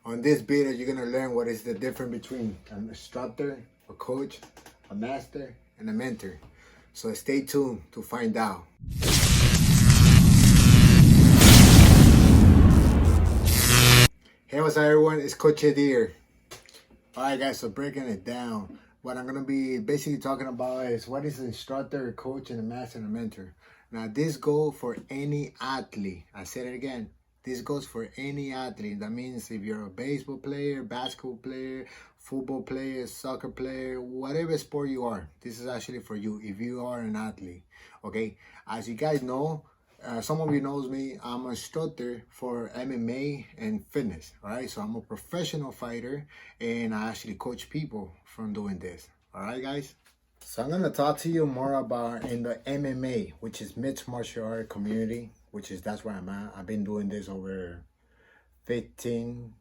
On this video, you're gonna learn what is the difference between an instructor, a coach, a master, and a mentor. So stay tuned to find out. Hey, what's up everyone? It's Coach Edir. Alright guys, so breaking it down. What I'm gonna be basically talking about is what is an instructor, a coach, and a master and a mentor. Now this goes for any athlete. I said it again. This goes for any athlete. That means if you're a baseball player, basketball player, football player, soccer player, whatever sport you are, this is actually for you if you are an athlete. Okay, as you guys know, some of you knows me, I'm an instructor for MMA and fitness, right? So I'm a professional fighter and I actually coach people from doing this. All right, guys? So I'm gonna talk to you more about in the MMA, which is mixed martial art community, which is that's where I'm at. I've been doing this over 15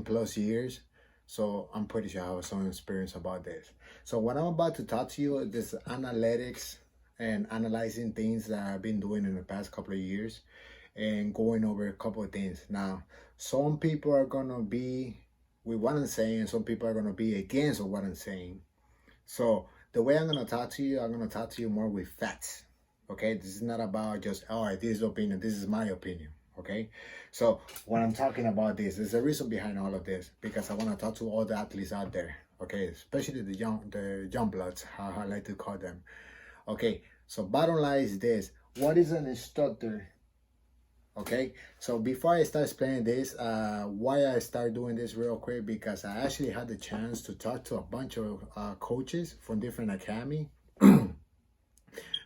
plus years. So I'm pretty sure I have some experience about this. So what I'm about to talk to you is this analytics and analyzing things that I've been doing in the past couple of years and going over a couple of things. Now, some people are gonna be with what I'm saying, some people are gonna be against what I'm saying. So the way I'm gonna talk to you, I'm gonna talk to you more with facts. Okay, this is not about just, oh, this is opinion, this is my opinion. Okay, so when I'm talking about this, there's a reason behind all of this, because I want to talk to all the athletes out there. Okay, especially the young bloods, how I like to call them. Okay, so bottom line is this: what is an instructor? Okay, so before I start explaining this, why I start doing this real quick, because I actually had the chance to talk to a bunch of coaches from different academy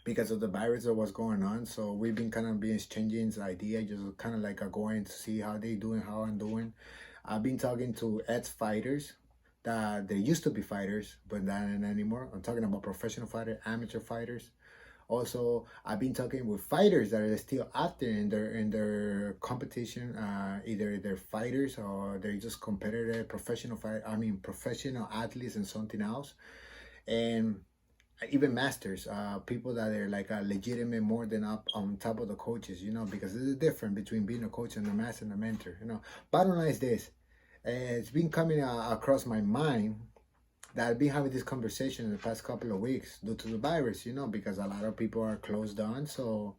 because of the virus that was going on. So we've been kind of been exchanging ideas, just kind of like going to see how they doing, how I'm doing. I've been talking to ex-fighters that they used to be fighters, but not anymore. I'm talking about professional fighters, amateur fighters. Also, I've been talking with fighters that are still out there in their competition. Either they're fighters or they're just competitive professional professional athletes and something else. And even masters, people that are like a legitimate more than up on top of the coaches, you know, because there's a difference between being a coach and a master and a mentor, you know. Bottom line is this: it's been coming across my mind that I've been having this conversation in the past couple of weeks due to the virus, you know, because a lot of people are closed down. So,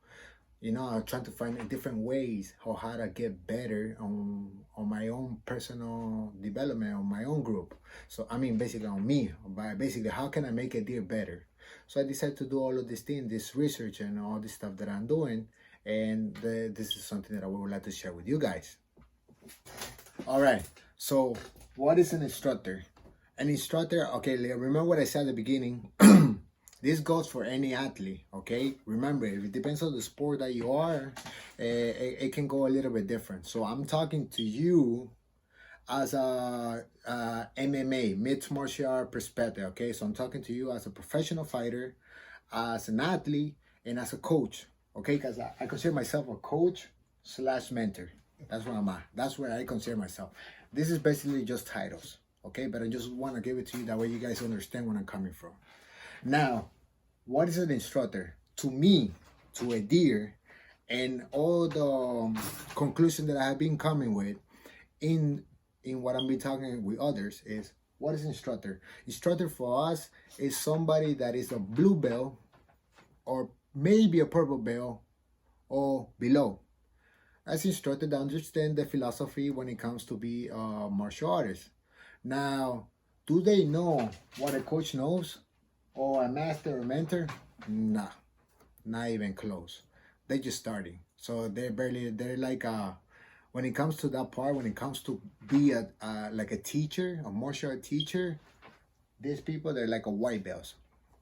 you know, I'm trying to find different ways of how to get better on my own personal development, on my own group. So, I mean, basically on me, but basically, how can I make Edir better? So I decided to do all of this thing, this research and all this stuff that I'm doing. And this is something that I would like to share with you guys. All right. So what is an instructor? An instructor, okay, remember what I said at the beginning. This goes for any athlete, okay? Remember, if it depends on the sport that you are, it can go a little bit different. So I'm talking to you as a MMA, mixed martial art perspective, okay? So I'm talking to you as a professional fighter, as an athlete, and as a coach, okay? Because I consider myself a coach / mentor. That's where I'm at. That's where I consider myself. This is basically just titles, okay? But I just want to give it to you that way you guys understand where I'm coming from. Now, what is an instructor? To me, to Edir, and all the conclusion that I have been coming with in what I've been talking with others is, what is instructor? Instructor for us is somebody that is a blue belt or maybe a purple belt or below. As instructor to understand the philosophy when it comes to be a martial artist. Now, do they know what a coach knows or a master or mentor? Nah, not even close. They're just starting. So they're like when it comes to that part, when it comes to be like a teacher, a martial art teacher, these people, they're like a white belts.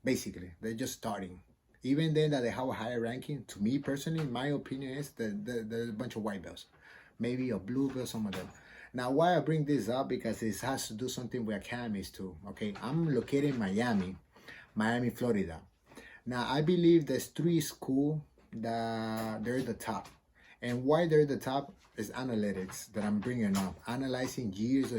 Basically, they're just starting. Even then that they have a higher ranking, to me personally, my opinion is that there's a bunch of white belts. Maybe a blue belt, some of them. Now, why I bring this up, because it has to do something with academies too, okay? I'm located in Miami, Florida. Now, I believe there's 3 schools that they're the top. And why they're the top is analytics that I'm bringing up. Analyzing years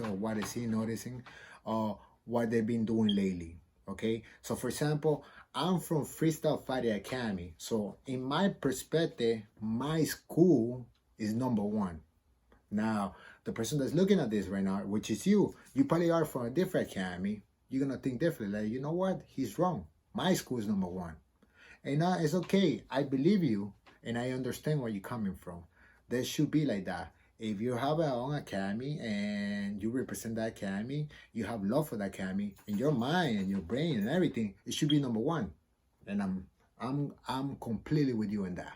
of what I see, noticing, what they've been doing lately, okay? So, for example, I'm from Freestyle Fighting Academy. So, in my perspective, my school is number 1. Now, The person that's looking at this right now, which is you probably are from a different academy. You're gonna think differently. Like, you know what? He's wrong. My school is number one. And it's okay. I believe you, and I understand where you're coming from. There should be like that. If you have your own academy and you represent that academy, you have love for that academy in your mind and your brain and everything, it should be number one. And I'm completely with you in that.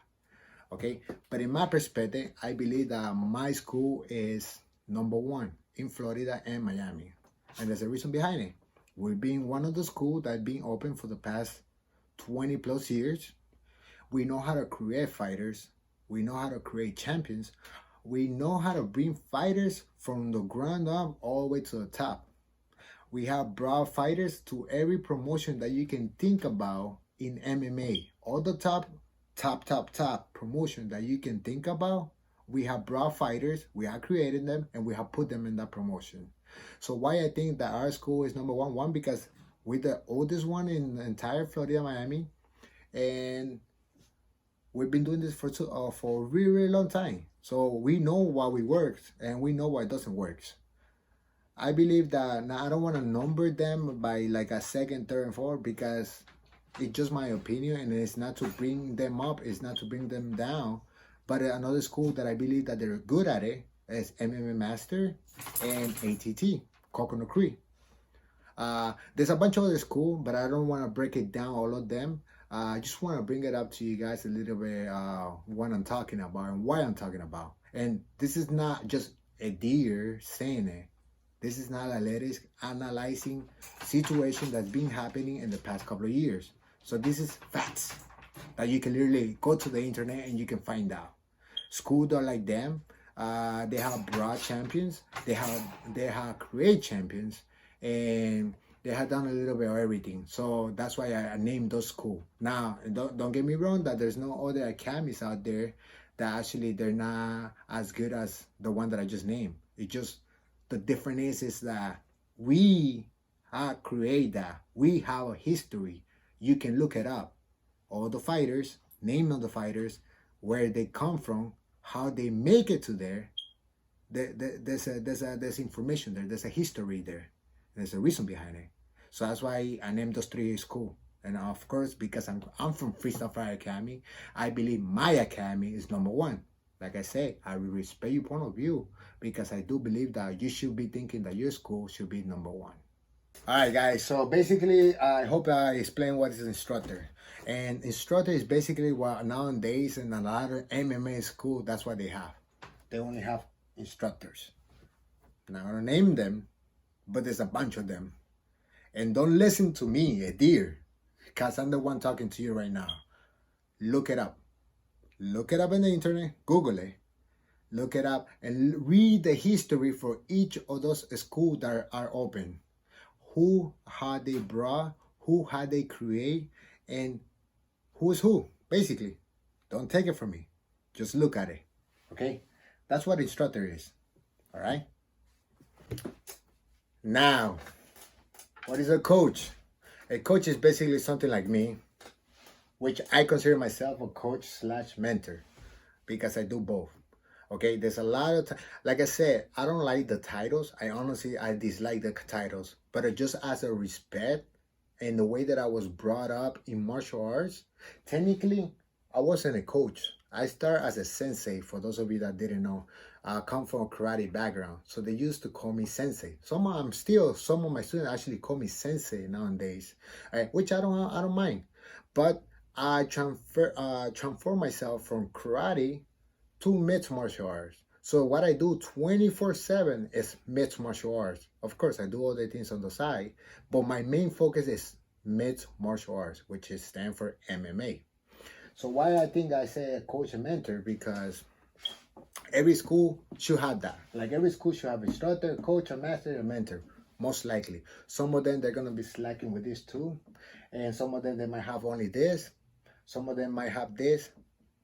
Okay, but in my perspective, I believe that my school is number one in Florida and Miami, and there's a reason behind it. We're being one of the schools that been open for the past 20 plus years. We know how to create fighters. We know how to create champions. We know how to bring fighters from the ground up all the way to the top. We have brought fighters to every promotion that you can think about in MMA. All the top promotion that you can think about, we have brought fighters, we have created them, and we have put them in that promotion. So why I think that our school is number one? One, because we're the oldest one in the entire Florida, Miami, and we've been doing this for a really, really long time. So we know what works and we know what doesn't work. I believe that, now I don't want to number them by like a second, third, and fourth, because it's just my opinion, and it's not to bring them up, it's not to bring them down. But another school that I believe that they're good at it is MMA Master and ATT, Coconut Creek. There's a bunch of other schools, but I don't want to break it down, all of them. I just want to bring it up to you guys a little bit, what I'm talking about and why I'm talking about. And this is not just Edir saying it. This is not analyzing situation that's been happening in the past couple of years. So this is facts that you can literally go to the internet and you can find out. Schools are like them. They have broad champions. They have create champions, and they have done a little bit of everything. So that's why I named those schools. Now, don't get me wrong that there's no other academies out there that actually they're not as good as the one that I just named. It just, the difference is that we have created that. We have a history. You can look it up. All the fighters, name of the fighters, where they come from, how they make it to there. There's information there. There's a history there. There's a reason behind it. So that's why I named those three schools. And of course, because I'm from Freestyle Fire Academy, I believe my academy is number one. Like I said, I will respect your point of view, because I do believe that you should be thinking that your school should be number one. All right, guys. So basically, I hope I explained what is an instructor. And instructor is basically what nowadays in a lot of MMA school, that's what they have. They only have instructors. I'm not gonna name them, but there's a bunch of them. And don't listen to me, Edir, because I'm the one talking to you right now. Look it up. Look it up in the internet. Google it. Look it up and read the history for each of those schools that are open. Who had they brought? Who had they create? And who's who? Basically, don't take it from me. Just look at it. Okay? That's what instructor is. All right? Now, what is a coach? A coach is basically something like me, which I consider myself a coach / mentor, because I do both. Okay, there's a lot of like I said, I don't like the titles. I dislike the titles, but just as a respect and the way that I was brought up in martial arts, technically I wasn't a coach. I started as a sensei. For those of you that didn't know, I come from a karate background, so they used to call me sensei. Some of my students actually call me sensei nowadays, which I don't mind. But I transform myself from karate to mixed martial arts. So what I do 24/7 is mixed martial arts. Of course, I do other things on the side, but my main focus is mixed martial arts, which is stand for MMA. So why I think I say a coach and mentor, because every school should have that. Like every school should have instructor, coach, a master, a mentor. Most likely. Some of them, they're going to be slacking with this too. And some of them, they might have only this. Some of them might have this,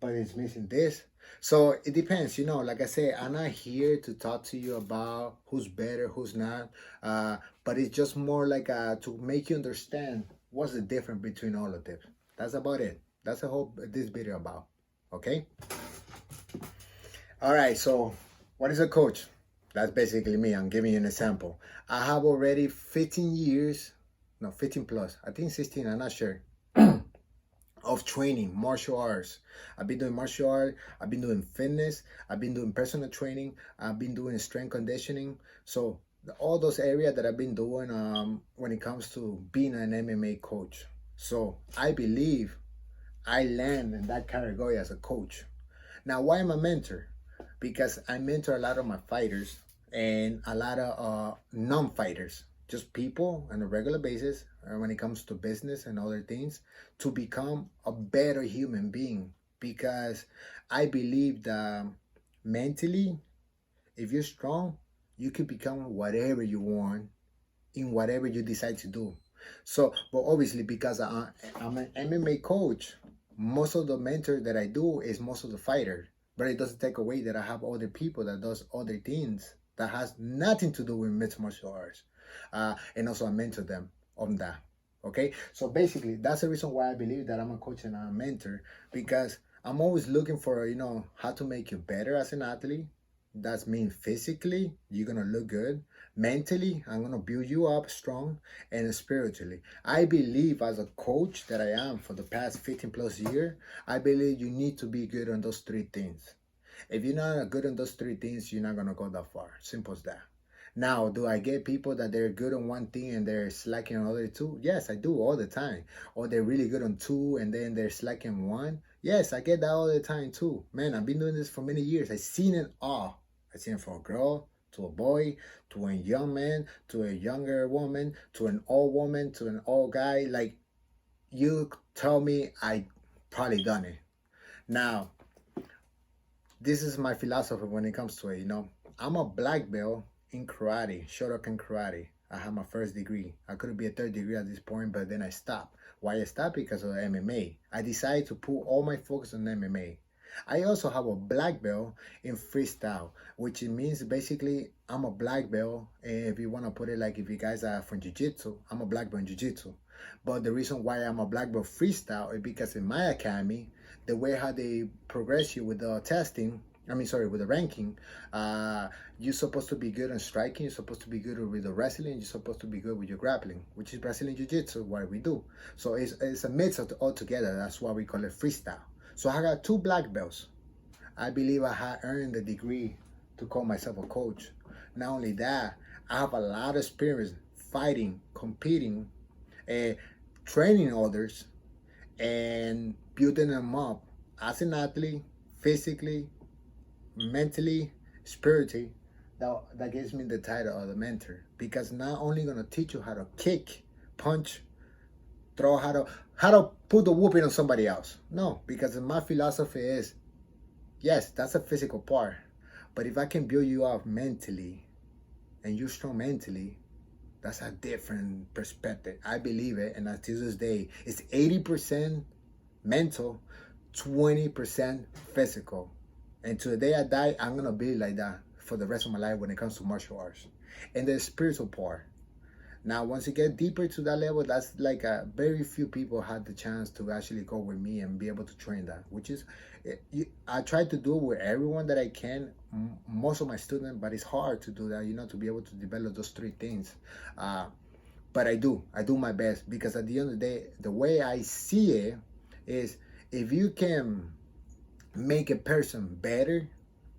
but it's missing this. So it depends, like I said, I'm not here to talk to you about who's better, who's not. But it's just more like to make you understand what's the difference between all of them. That's about it. That's this video about. Okay? All right, so what is a coach? That's basically me. I'm giving you an example. I have already 15 years, no, 15 plus, I think 16, I'm not sure, of training martial arts. I've been doing martial art, I've been doing fitness, I've been doing personal training, I've been doing strength conditioning. So all those areas that I've been doing when it comes to being an MMA coach. So I believe I land in that category as a coach. Now, why am I a mentor? Because I mentor a lot of my fighters and a lot of non-fighters, just people on a regular basis when it comes to business and other things, to become a better human being. Because I believe that mentally, if you're strong, you can become whatever you want in whatever you decide to do. So, but obviously, because I'm an MMA coach, most of the mentors that I do is most of the fighters. But it doesn't take away that I have other people that does other things that has nothing to do with mixed martial arts, and also I mentor them on that. Okay, so basically that's the reason why I believe that I'm a coach and I'm a mentor, because I'm always looking for how to make you better as an athlete. That's mean physically you're gonna look good. Mentally, I'm gonna build you up strong, and spiritually. I believe as a coach that I am for the past 15 plus years, I believe you need to be good on those three things. If you're not good on those three things, you're not gonna go that far. Simple as that. Now, do I get people that they're good on one thing and they're slacking on other two? Yes, I do all the time. Or they're really good on two and then they're slacking on one. Yes, I get that all the time too. Man, I've been doing this for many years. I've seen it all. I've seen it from a girl to a boy, to a young man, to a younger woman, to an old woman, to an old guy. Like, you tell me, I probably done it. Now, this is my philosophy when it comes to it. I'm a black belt in karate, Shotokan karate. I have my first degree. I could be a third degree at this point, but then I stopped. Why I stopped? Because of MMA. I decided to put all my focus on MMA. I also have a black belt in freestyle, which means basically I'm a black belt. If you want to put it like if you guys are from jiu-jitsu, I'm a black belt in jiu-jitsu. But the reason why I'm a black belt freestyle is because in my academy, the way how they progress you with the testing, with the ranking, you're supposed to be good on striking, you're supposed to be good with the wrestling, you're supposed to be good with your grappling, which is Brazilian Jiu-Jitsu, what we do. So it's a mix of all together. That's why we call it freestyle. So I got 2 black belts. I believe I had earned the degree to call myself a coach. Not only that, I have a lot of experience fighting, competing, training others, and building them up as an athlete, physically, mentally, spiritually. That gives me the title of the mentor, because not only gonna teach you how to kick, punch, throw, how to put the whooping on somebody else. No, because my philosophy is, yes, that's a physical part, but if I can build you up mentally and you're strong mentally, that's a different perspective. I believe it, and until this day, it's 80% mental, 20% physical. And to the day I die, I'm gonna be like that for the rest of my life when it comes to martial arts. And the spiritual part. Now, once you get deeper to that level, that's like very few people had the chance to actually go with me and be able to train that, which is, I try to do it with everyone that I can, most of my students, but it's hard to do that, to be able to develop those 3 things. But I do my best, because at the end of the day, the way I see it is, if you can make a person better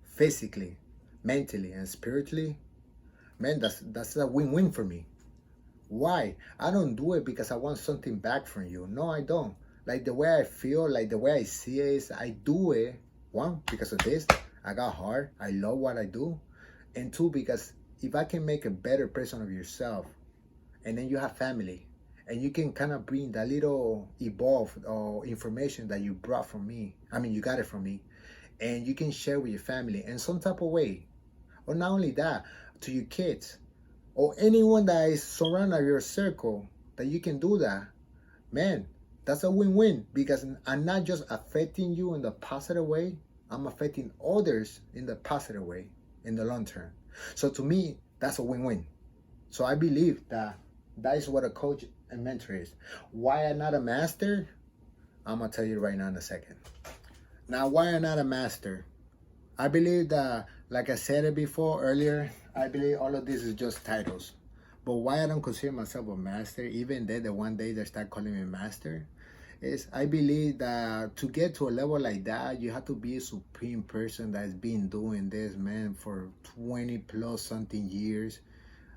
physically, mentally, and spiritually, man, that's a win-win for me. Why? I don't do it because I want something back from you. No, I don't. Like, the way I feel, like the way I see it is, I do it, 1, because of this. I got heart. I love what I do. And 2, because if I can make a better person of yourself, and then you have family, and you can kind of bring that little evolved information that you brought from me. You got it from me. And you can share with your family in some type of way. Or not only that, to your kids, or anyone that is surrounded your circle, that you can do that, man, that's a win-win, because I'm not just affecting you in the positive way, I'm affecting others in the positive way in the long term. So to me, that's a win-win. So I believe that is what a coach and mentor is. Why I'm not a master? I'm gonna tell you right now in a second. Now, why I'm not a master? I believe that, like I said it before earlier, I believe all of this is just titles. But why I don't consider myself a master, even then the one day they start calling me master, is I believe that to get to a level like that, you have to be a supreme person that's been doing this, man, for 20 plus something years.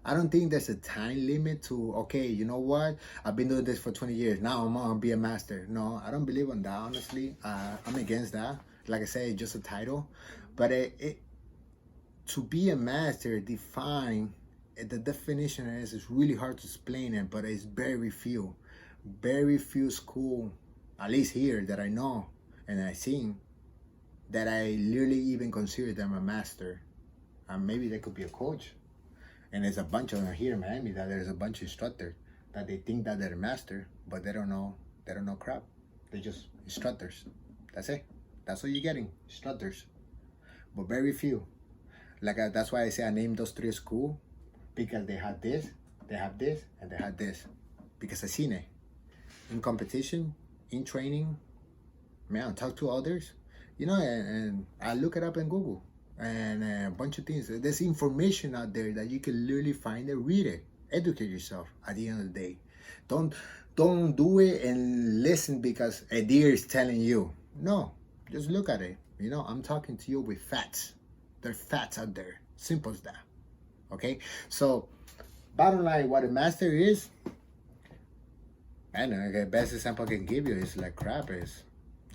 I don't think there's a time limit to, okay, you know what? I've been doing this for 20 years. Now I'm going to be a master. No, I don't believe in that, honestly. I'm against that. Like I said, it's just a title. But to be a master, the definition is, it's really hard to explain it, but it's very few school, at least here that I know and I've seen, that I literally even consider them a master. Maybe they could be a coach. And there's a bunch of them here in Miami that there's a bunch of instructors that they think that they're a master, but they don't know crap. They're just instructors. That's it. That's what you're getting, instructors. But very few. That's why I say I named those three schools, because they have this, and they have this. Because I seen it. In competition, in training, man, talk to others, and I look it up in Google. And a bunch of things. There's information out there that you can literally find it, read it, educate yourself at the end of the day. Don't do it and listen because Edir is telling you. No, just look at it. I'm talking to you with facts. There are facts out there. Simple as that. Okay? So, bottom line, what a master is, and the best example I can give you is like crap is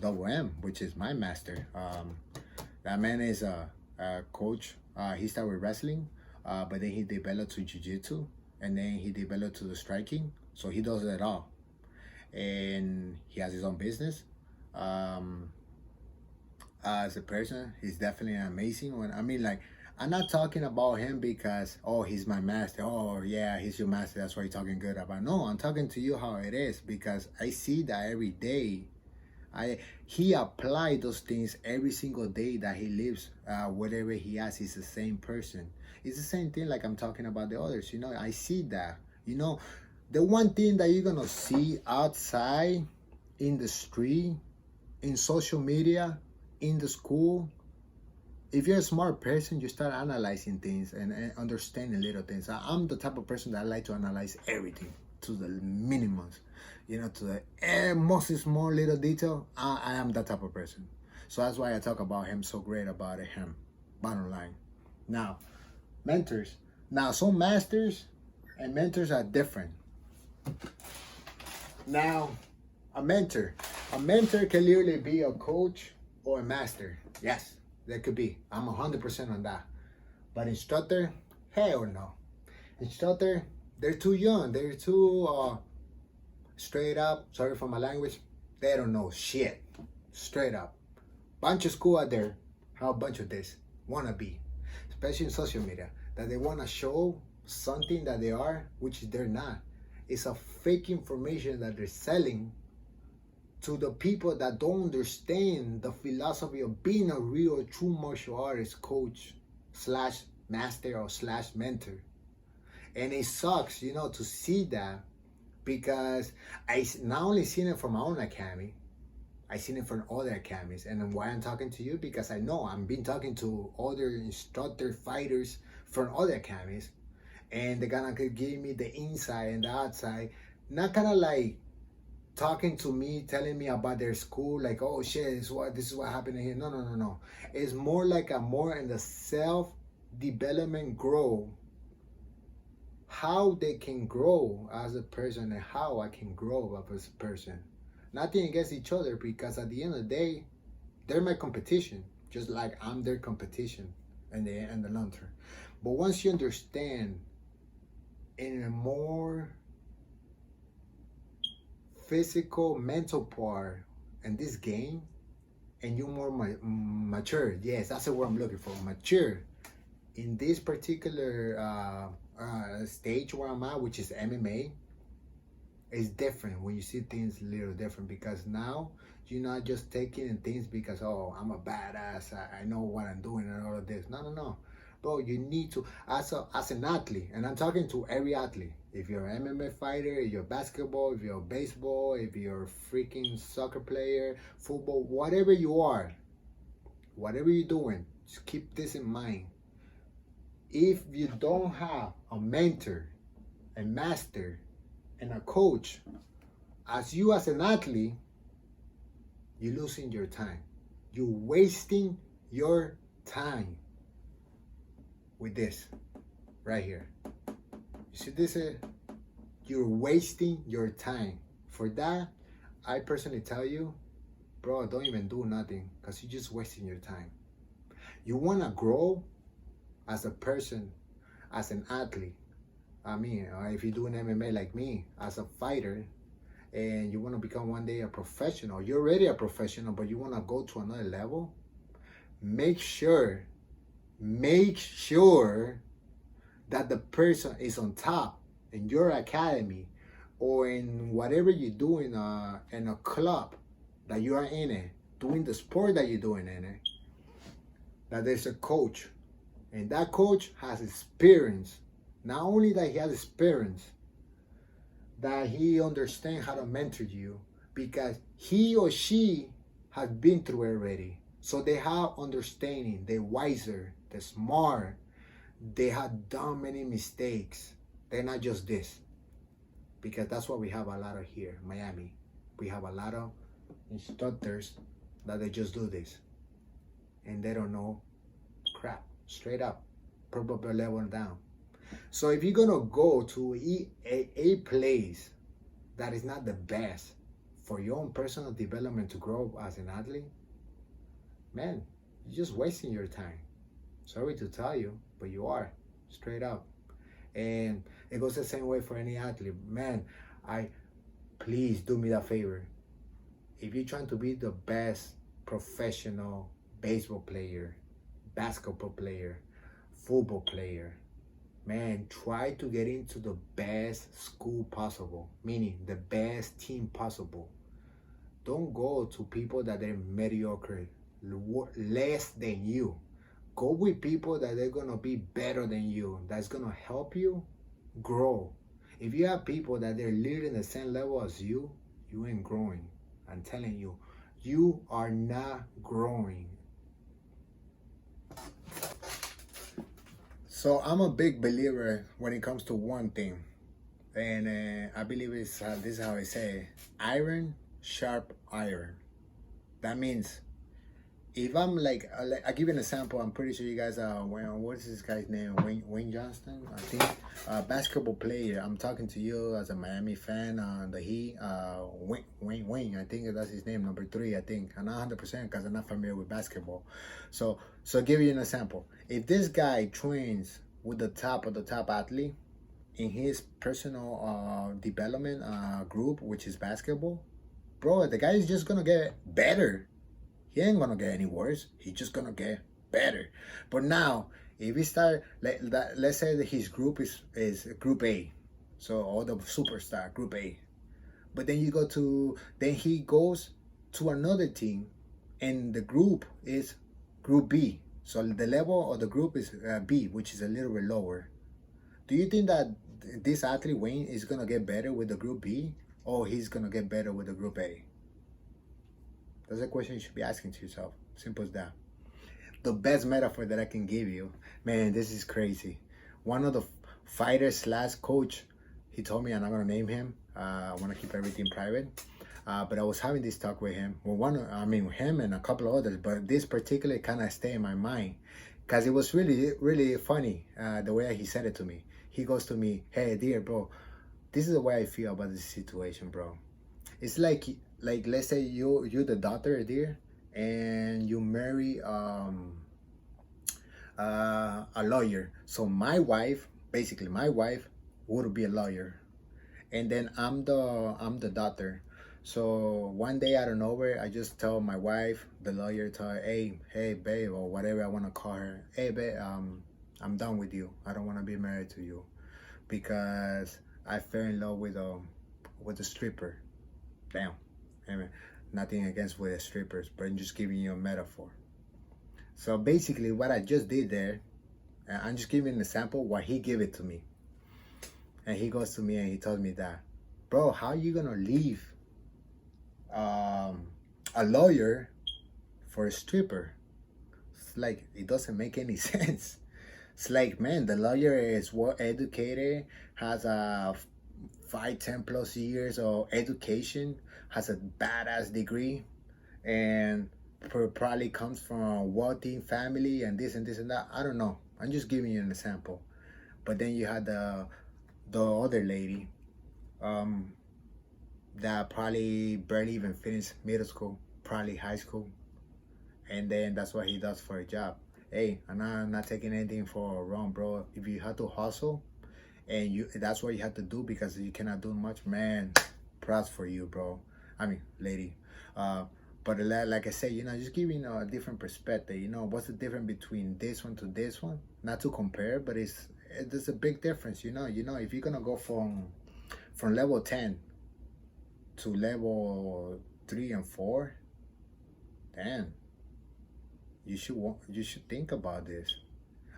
Double M, which is my master. That man is a coach. He started with wrestling, but then he developed to jiu-jitsu, and then he developed to the striking. So he does it all, and he has his own business. As a person, he's definitely an amazing one. I mean, like, I'm not talking about him because, oh, he's my master. Oh, yeah, he's your master. That's why you're talking good about. No, I'm talking to you how it is, because I see that every day. He applied those things every single day that he lives. Whatever he has, he's the same person. It's the same thing like I'm talking about the others. I see that. The one thing that you're gonna see outside, in the street, in social media, in the school, if you're a smart person, you start analyzing things and understanding little things. I'm the type of person that I like to analyze everything to the minimums. To the most small little detail. I am that type of person. So that's why I talk about him so great about him. Bottom line. Now, mentors. Now, some masters and mentors are different. Now, a mentor can literally be a coach or a master. Yes, that could be. I'm 100% on that. But instructor, hell no. Instructor, they're too young. They're too straight up. Sorry for my language. They don't know shit. Straight up. Bunch of school out there have a bunch of this. Wanna be. Especially in social media. That they wanna show something that they are, which they're not. It's a fake information that they're selling to the people that don't understand the philosophy of being a real true martial artist coach / master or / mentor. And it sucks, to see that, because I not only seen it from my own academy, I seen it from other academies. And why I'm talking to you, because I know I've been talking to other instructor fighters from other academies, and they're gonna give me the inside and the outside, not kind of like talking to me, telling me about their school, like, oh shit, this is what happened here. No. It's more like more in the self-development grow. How they can grow as a person and how I can grow as a person. Nothing against each other, because at the end of the day, they're my competition, just like I'm their competition in the long term. But once you understand in a more physical, mental part in this game, and you're more mature, yes, that's the word I'm looking for, mature, in this particular stage where I'm at, which is MMA, it's different when you see things a little different, because now you're not just taking things because, oh, I'm a badass, I know what I'm doing and all of this. No. Bro, you need to, as an athlete, and I'm talking to every athlete, if you're an MMA fighter, if you're basketball, if you're baseball, if you're a freaking soccer player, football, whatever you are, whatever you're doing, just keep this in mind. if you don't have a mentor, a master, and a coach, as you as an athlete, you're losing your time. You're wasting your time with this right here. You see this? You're wasting your time. For that, I personally tell you, bro, don't even do nothing because you're just wasting your time. You want to grow as a person, as an athlete. I mean, if you're doing MMA like me, as a fighter, and you want to become one day a professional, you're already a professional, but you want to go to another level, make sure that the person is on top in your academy or in whatever you do in a club that you are in it, doing the sport that you're doing in it, that there's a coach, and that coach has experience. Not only that he has experience, that he understands how to mentor you, because he or she has been through it already. So they have understanding, they're wiser, they're smart, they have done many mistakes. They're not just this. Because that's what we have a lot of here in Miami. We have a lot of instructors that they just do this. And they don't know crap. Straight up. Probably level down. So if you're gonna go to a place that is not the best for your own personal development to grow as an athlete, man, you're just wasting your time. Sorry to tell you, but you are, straight up. And it goes the same way for any athlete. Man, please do me that favor. If you're trying to be the best professional baseball player, basketball player, football player, man, try to get into the best school possible, meaning the best team possible. Don't go to people that are mediocre, less than you. Go with people that are gonna be better than you, that's gonna help you grow. If you have people that they're literally in the same level as you ain't growing. I'm telling you, you are not growing. So I'm a big believer when it comes to one thing, and I believe this is how I say it. Iron sharp iron. That means if I'm like I give you an example. I'm pretty sure you guys what's this guy's name? Wayne Johnston, I think, basketball player. I'm talking to you as a Miami fan. The Heat, Wayne, I think that's his name, number 3. I think I'm not 100% because I'm not familiar with basketball. So give you an example. If this guy trains with the top of the top athlete in his personal development group, which is basketball, bro, the guy is just gonna get better. He ain't gonna get any worse. He's just gonna get better. But now, if we start, let's say that his group is Group A, so all the superstar Group A. But then then he goes to another team, and the group is Group B. So the level of the group is B, which is a little bit lower. Do you think that this athlete Wayne is gonna get better with the Group B, or he's gonna get better with the Group A? That's a question you should be asking to yourself. Simple as that. The best metaphor that I can give you, man, this is crazy. One of the fighters / coach, he told me, I'm not gonna name him. I want to keep everything private. But I was having this talk with him. Well, him and a couple of others. But this particular kind of stayed in my mind because it was really, really funny the way he said it to me. He goes to me, "Hey, dear bro, this is the way I feel about this situation, bro. It's like let's say you're the daughter, dear, and you marry a lawyer. So my wife would be a lawyer, and then I'm the daughter. So one day out of nowhere, I just tell my wife, the lawyer, tell her, hey babe, or whatever I want to call her, hey babe, I'm done with you. I don't want to be married to you because I fell in love with a stripper. Damn. I mean, nothing against with the strippers, but I'm just giving you a metaphor. So basically what I just did there, I'm just giving an example why he gave it to me. And he goes to me and he tells me that, bro, how are you gonna leave a lawyer for a stripper? It's like, it doesn't make any sense. It's like, man, the lawyer is well educated, has a 5, 10 plus years of education, has a badass degree, and probably comes from a wealthy family and this and this and that. I don't know. I'm just giving you an example. But then you had the other lady um, that probably barely even finished middle school, probably high school, and then that's what he does for a job. Hey, I'm not taking anything for wrong, bro. If you have to hustle and that's what you have to do because you cannot do much, man, props for you, bro. I mean, lady. Uh, but like I said, just giving a different perspective. What's the difference between this one to this one? Not to compare, but there's a big difference. If you're gonna go from level 10 to level 3 and 4, damn, you should think about this.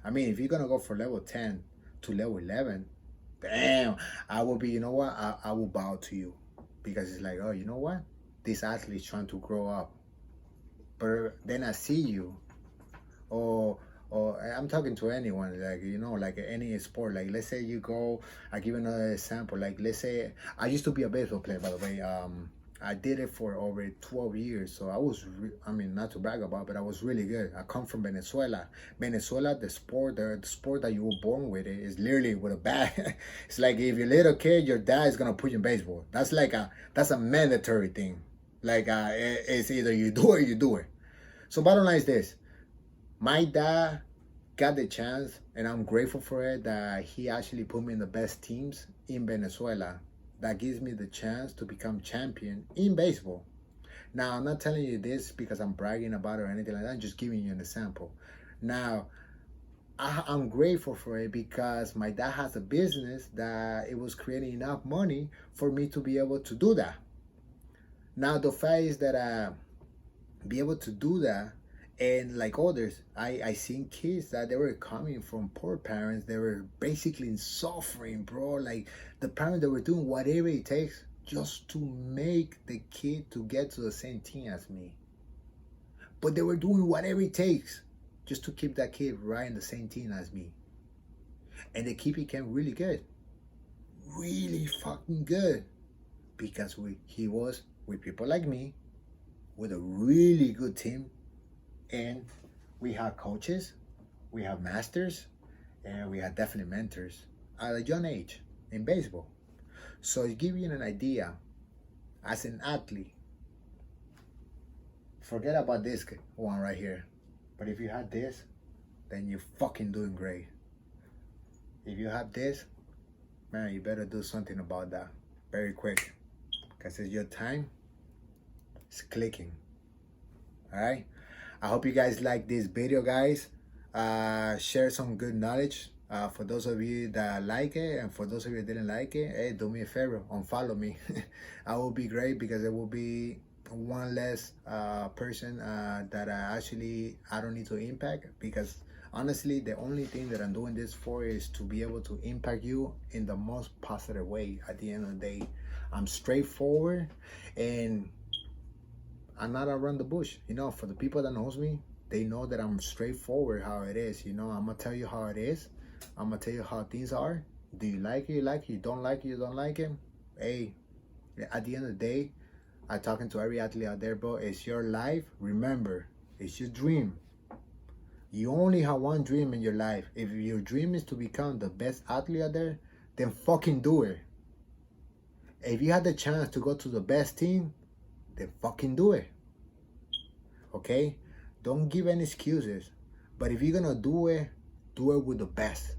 I mean, if you're gonna go from level 10 to level 11, damn, I will be. You know what? I will bow to you because it's like, oh, you know what? This athlete is trying to grow up, but then I see you, or I'm talking to anyone, like like any sport. Like let's say you go. I give another example. Like let's say I used to be a baseball player, by the way. I did it for over 12 years, so I was, I mean, not to brag about, but I was really good. I come from Venezuela. Venezuela, the sport that you were born with is literally with a bat. It's like if you're a little kid, your dad is gonna put you in baseball. That's a mandatory thing. Like it's either you do it or you do it. So bottom line is this: my dad got the chance, and I'm grateful for it that he actually put me in the best teams in Venezuela. That gives me the chance to become champion in baseball. Now, I'm not telling you this because I'm bragging about it or anything like that. I'm just giving you an example. Now, I'm grateful for it because my dad has a business that it was creating enough money for me to be able to do that. Now, the fact is that I be able to do that, and like others, I seen kids that they were coming from poor parents. They were basically suffering, bro. Like the parents, they were doing whatever it takes just to make the kid to get to the same team as me. But they were doing whatever it takes just to keep that kid right in the same team as me. And the kid became really good. Really fucking good. Because he was with people like me, with a really good team. And we have coaches, we have masters, and we have definitely mentors at a young age in baseball. So to give you an idea, as an athlete, forget about this one right here. But if you have this, then you're fucking doing great. If you have this, man, you better do something about that very quick. Because it's your time, it's clicking. All right? I hope you guys like this video, guys. Share some good knowledge. For those of you that like it, and for those of you that didn't like it, hey, do me a favor, unfollow me. I will be great because it will be one less person that I don't need to impact. Because honestly, the only thing that I'm doing this for is to be able to impact you in the most positive way. At the end of the day, I'm straightforward and I'm not around the bush. For the people that knows me, they know that I'm straightforward how it is. I'm gonna tell you how it is. I'm gonna tell you how things are. Do you like it? You like it. You don't like it? You don't like it? Hey, at the end of the day, I'm talking to every athlete out there, bro. It's your life. Remember, it's your dream. You only have one dream in your life. If your dream is to become the best athlete out there, then fucking do it. If you had the chance to go to the best team, then fucking do it. Okay? Don't give any excuses. But if you're gonna do it with the best.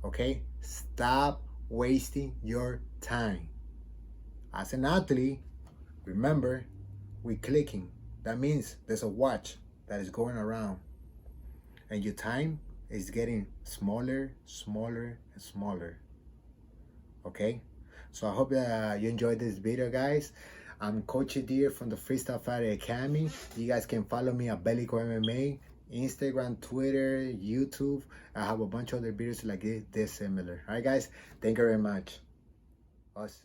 Okay? Stop wasting your time. As an athlete, remember, we're clicking. That means there's a watch that is going around. And your time is getting smaller, smaller, and smaller. Okay? So I hope that you enjoyed this video, guys. I'm Coach Edir from the Freestyle Fighter Academy. You guys can follow me at Belico MMA, Instagram, Twitter, YouTube. I have a bunch of other videos like this similar. All right, guys. Thank you very much. Us.